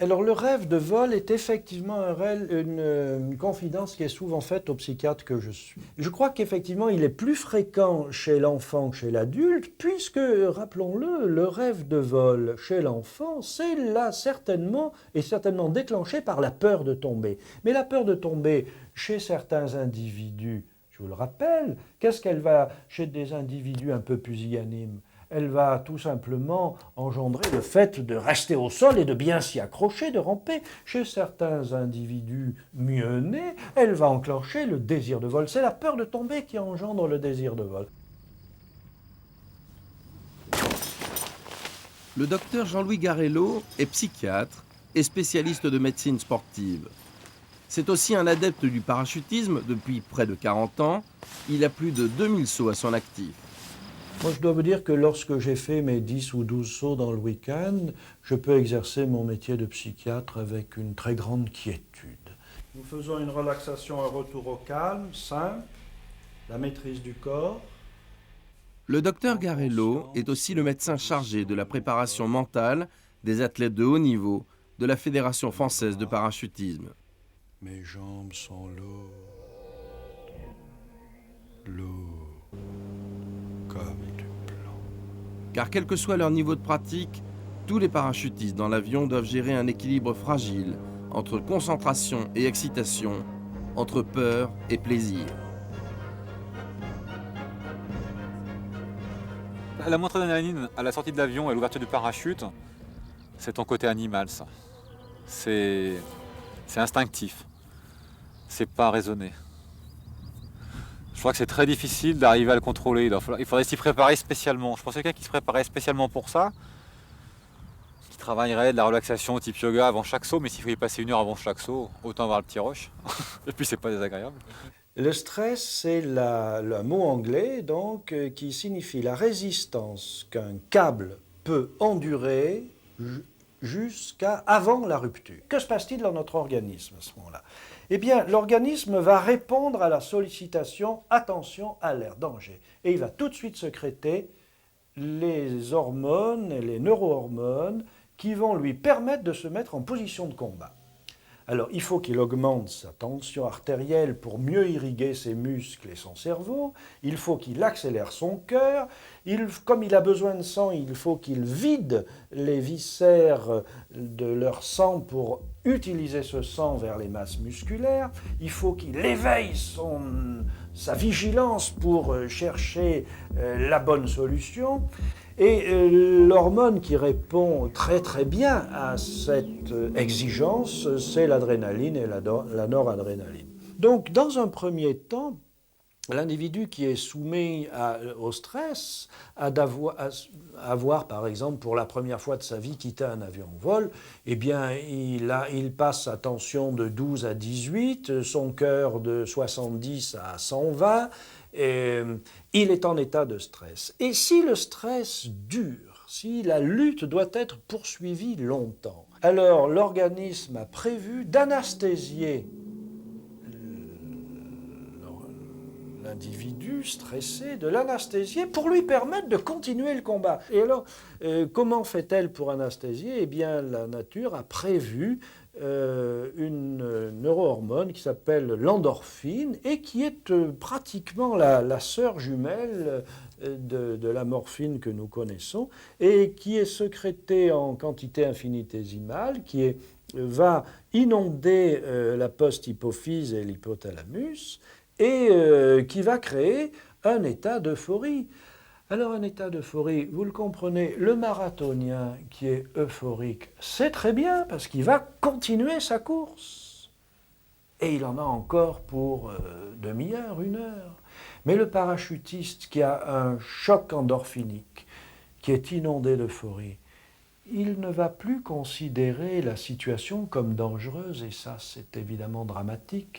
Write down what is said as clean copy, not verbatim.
Alors le rêve de vol est effectivement une confidence qui est souvent faite au psychiatre que je suis. Je crois qu'effectivement il est plus fréquent chez l'enfant que chez l'adulte, puisque, rappelons-le, le rêve de vol chez l'enfant, c'est là certainement déclenché par la peur de tomber. Mais la peur de tomber chez certains individus, je vous le rappelle, qu'est-ce qu'elle va chez des individus un peu pusillanimes? Elle va tout simplement engendrer le fait de rester au sol et de bien s'y accrocher, de ramper. Chez certains individus mieux nés, elle va enclencher le désir de vol. C'est la peur de tomber qui engendre le désir de vol. Le docteur Jean-Louis Garello est psychiatre et spécialiste de médecine sportive. C'est aussi un adepte du parachutisme depuis près de 40 ans. Il a plus de 2000 sauts à son actif. Moi, je dois vous dire que lorsque j'ai fait mes 10 ou 12 sauts dans le week-end, je peux exercer mon métier de psychiatre avec une très grande quiétude. Nous faisons une relaxation, un retour au calme, simple, la maîtrise du corps. Le docteur Garello est aussi le médecin chargé de la préparation mentale des athlètes de haut niveau de la Fédération française de parachutisme. Mes jambes sont lourdes, comme du plomb. Car quel que soit leur niveau de pratique, tous les parachutistes dans l'avion doivent gérer un équilibre fragile entre concentration et excitation, entre peur et plaisir. La montée d'adrénaline à la sortie de l'avion et l'ouverture du parachute, c'est ton côté animal, ça. C'est instinctif. C'est pas raisonné. Je crois que c'est très difficile d'arriver à le contrôler. Il faudrait s'y préparer spécialement. Je pense que quelqu'un qui se préparait spécialement pour ça, qui travaillerait de la relaxation type yoga avant chaque saut, mais s'il faut y passer 1 heure avant chaque saut, autant avoir le petit rush. Et puis c'est pas désagréable. Le stress, c'est le mot anglais donc, qui signifie la résistance qu'un câble peut endurer jusqu'à avant la rupture. Que se passe-t-il dans notre organisme à ce moment-là? Eh bien, l'organisme va répondre à la sollicitation « attention, alerte, danger ». Et il va tout de suite sécréter les hormones et les neurohormones qui vont lui permettre de se mettre en position de combat. Alors, il faut qu'il augmente sa tension artérielle pour mieux irriguer ses muscles et son cerveau. Il faut qu'il accélère son cœur. Comme il a besoin de sang, il faut qu'il vide les viscères de leur sang pour utiliser ce sang vers les masses musculaires. Il faut qu'il éveille sa vigilance pour chercher la bonne solution. Et l'hormone qui répond très très bien à cette exigence, c'est l'adrénaline et la noradrénaline. Donc dans un premier temps, l'individu qui est soumis au stress à avoir, par exemple, pour la première fois de sa vie, quitté un avion en vol, eh bien, il passe sa tension de 12 à 18, son cœur de 70 à 120, et il est en état de stress. Et si le stress dure, si la lutte doit être poursuivie longtemps, alors l'organisme a prévu d'anesthésier l'individu stressé, de l'anesthésier pour lui permettre de continuer le combat. Et alors, comment fait-elle pour anesthésier? Eh bien, la nature a prévu une neurohormone qui s'appelle l'endorphine et qui est pratiquement la sœur jumelle de la morphine que nous connaissons et qui est sécrétée en quantité infinitésimale, va inonder la post-hypophyse et l'hypothalamus et qui va créer un état d'euphorie. Alors un état d'euphorie, vous le comprenez, le marathonien qui est euphorique, c'est très bien parce qu'il va continuer sa course. Et il en a encore pour demi-heure, 1 heure. Mais le parachutiste qui a un choc endorphinique, qui est inondé d'euphorie, il ne va plus considérer la situation comme dangereuse, et ça c'est évidemment dramatique.